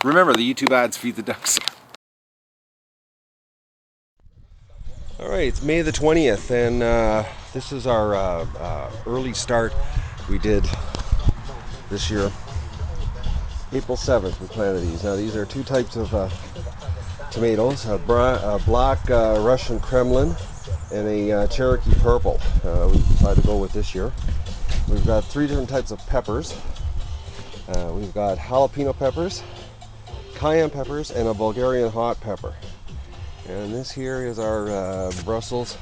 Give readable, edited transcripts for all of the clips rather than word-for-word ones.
Remember, the YouTube ads feed the ducks. All right, it's May the 20th, and this is our early start we did this year. April 7th we planted these. Now these are two types of tomatoes, a black Russian Kremlin and a Cherokee Purple. We decided to go with this year. We've got three different types of peppers. We've got jalapeno peppers, cayenne peppers, and a Bulgarian hot pepper. And this here is our Brussels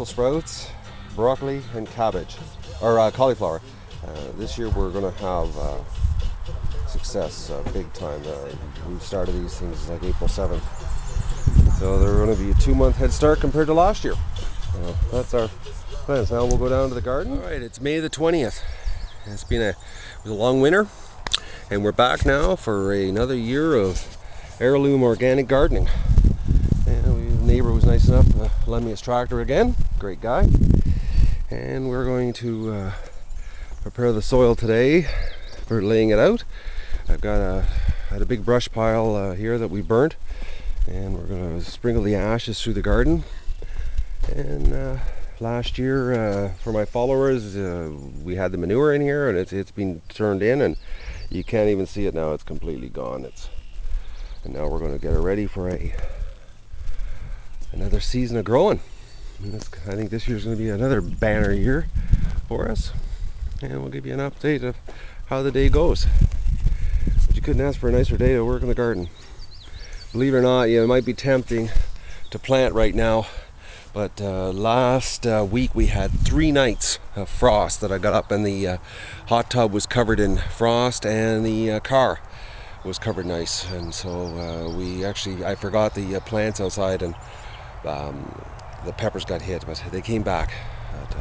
sprouts, broccoli, and cabbage, or cauliflower. This year we're going to have success big time. We started these things like April 7th. So they're going to be a 2-month head start compared to last year. That's our plans. Now we'll go down to the garden. All right, it's May the 20th. It was a long winter, and we're back now for another year of heirloom organic gardening. And the neighbor was nice enough to lend me his tractor again. Great guy. And we're going to prepare the soil today for laying it out. I've got had a big brush pile here that we burnt, and we're going to sprinkle the ashes through the garden. And last year, for my followers, we had the manure in here, and it's been turned in, and you can't even see it now. It's completely gone. And now we're going to get it ready for another season of growing. I think this year's going to be another banner year for us, and we'll give you an update of how the day goes. But you couldn't ask for a nicer day to work in the garden. Believe it or not, it might be tempting to plant right now, but last week we had 3 nights of frost that I got up, and the hot tub was covered in frost, and the car was covered nice. And so I forgot the plants outside, and the peppers got hit, but they came back. But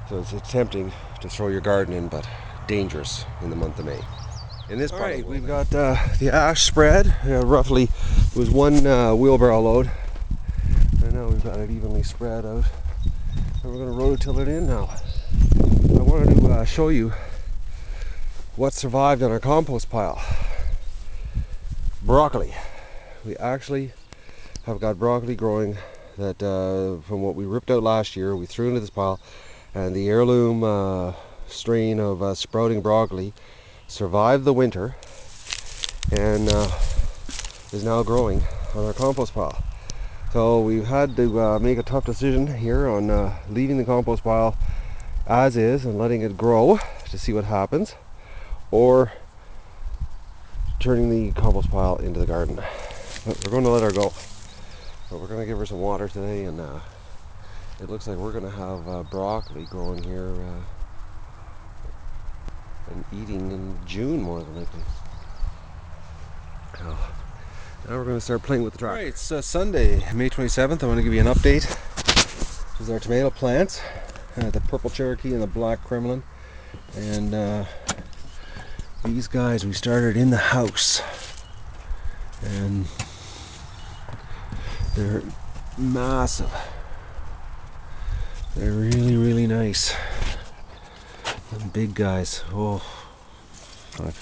so it's tempting to throw your garden in, but dangerous in the month of May. In this part, we've got the ash spread. Roughly, it was 1 wheelbarrow load. And now we've got it evenly spread out. And we're going to rototill it in now. I wanted to show you what survived on our compost pile. Broccoli. We actually have got broccoli growing that from what we ripped out last year, we threw into this pile, and the heirloom strain of sprouting broccoli survived the winter and is now growing on our compost pile. So we've had to make a tough decision here on leaving the compost pile as is and letting it grow to see what happens, or turning the compost pile into the garden. But we're going to let her go. But we're going to give her some water today, and it looks like we're going to have broccoli growing here and eating in June, more than likely. Now we're going to start playing with the tractor. Alright, it's Sunday, May 27th. I want to give you an update. This is our tomato plants, the purple Cherokee and the black Kremlin. And these guys we started in the house. And they're massive. They're really, really nice. And big guys. Oh, God.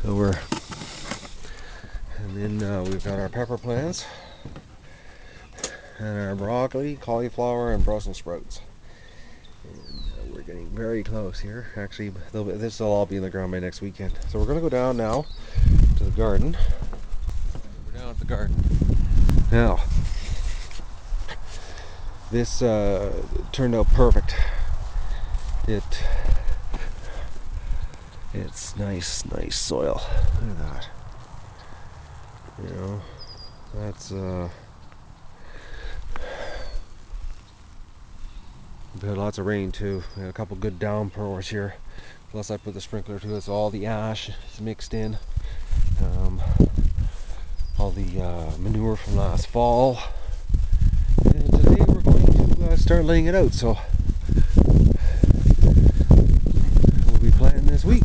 So and then we've got our pepper plants, and our broccoli, cauliflower, and Brussels sprouts. And we're getting very close here. Actually, this will all be in the ground by next weekend. So we're going to go down now to the garden. We're down at the garden. Now, this turned out perfect. It's nice soil. Look at that. That's we had lots of rain too. We had a couple good downpours here. Plus I put the sprinkler to it, so all the ash is mixed in. All the manure from last fall. And today we're going to start laying it out. So we'll be planting this week.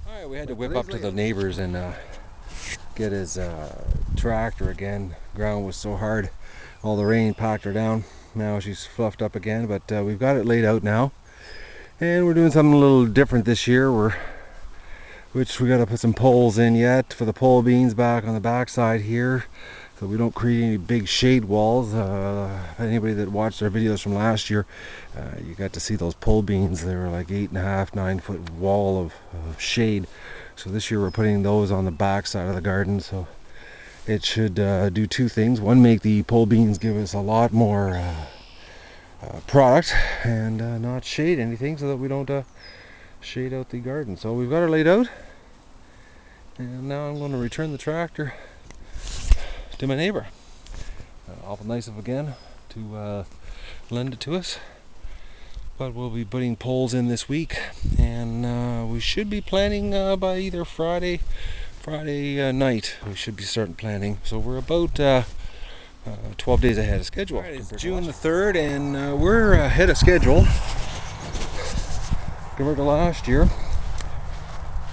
Alright, we had to whip up to the neighbors and get his tractor again. Ground was so hard, all the rain packed her down. Now she's fluffed up again, but we've got it laid out now. And we're doing something a little different this year. Which we got to put some poles in yet for the pole beans back on the back side here, so we don't create any big shade walls. Anybody that watched our videos from last year, you got to see those pole beans. They were like 8.5, 9-foot wall of shade. So this year we're putting those on the back side of the garden. So it should do two things. One, make the pole beans give us a lot more product, and not shade anything, so that we don't shade out the garden. So we've got her laid out, and now I'm going to return the tractor to my neighbor. Awful nice of again to lend it to us. But we'll be putting poles in this week, and we should be planting by either Friday night. We should be starting planting. So we're about 12 days ahead of schedule. Right, it's June the 3rd, and we're ahead of schedule compared to last year.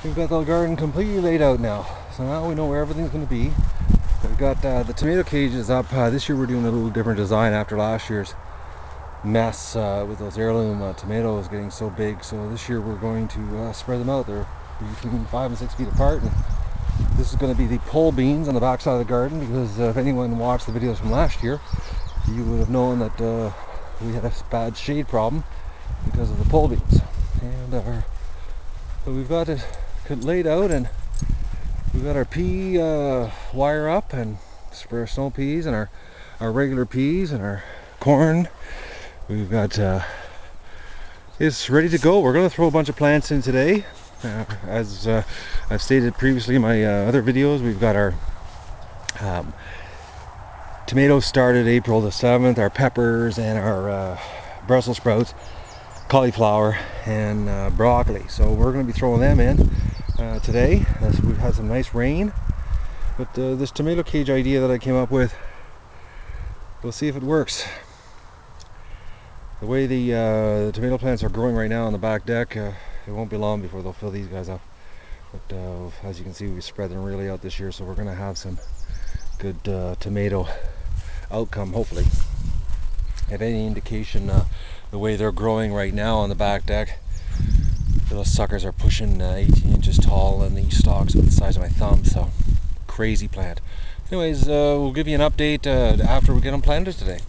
We've got the garden completely laid out now, so now we know where everything's going to be. We've got the tomato cages up. This year we're doing a little different design after last year's mess with those heirloom tomatoes getting so big. So this year we're going to spread them out. They're between 5 and 6 feet apart, and this is going to be the pole beans on the back side of the garden, because if anyone watched the videos from last year, you would have known that we had a bad shade problem because of the pole beans. And so we've got it laid out, and we've got our pea wire up, and for our snow peas and our regular peas and our corn. We've got it's ready to go. We're going to throw a bunch of plants in today. As I've stated previously in my other videos, we've got our tomatoes started April the 7th, our peppers and our Brussels sprouts, cauliflower, and broccoli. So we're going to be throwing them in today, as we've had some nice rain. But this tomato cage idea that I came up with, we'll see if it works. The way the tomato plants are growing right now on the back deck, it won't be long before they'll fill these guys up. But as you can see, we spread them really out this year, so we're going to have some good tomato outcome, hopefully. If any indication, the way they're growing right now on the back deck, those suckers are pushing 18 inches tall, and these stalks are the size of my thumb. So crazy plant. Anyways, we'll give you an update after we get them planted today.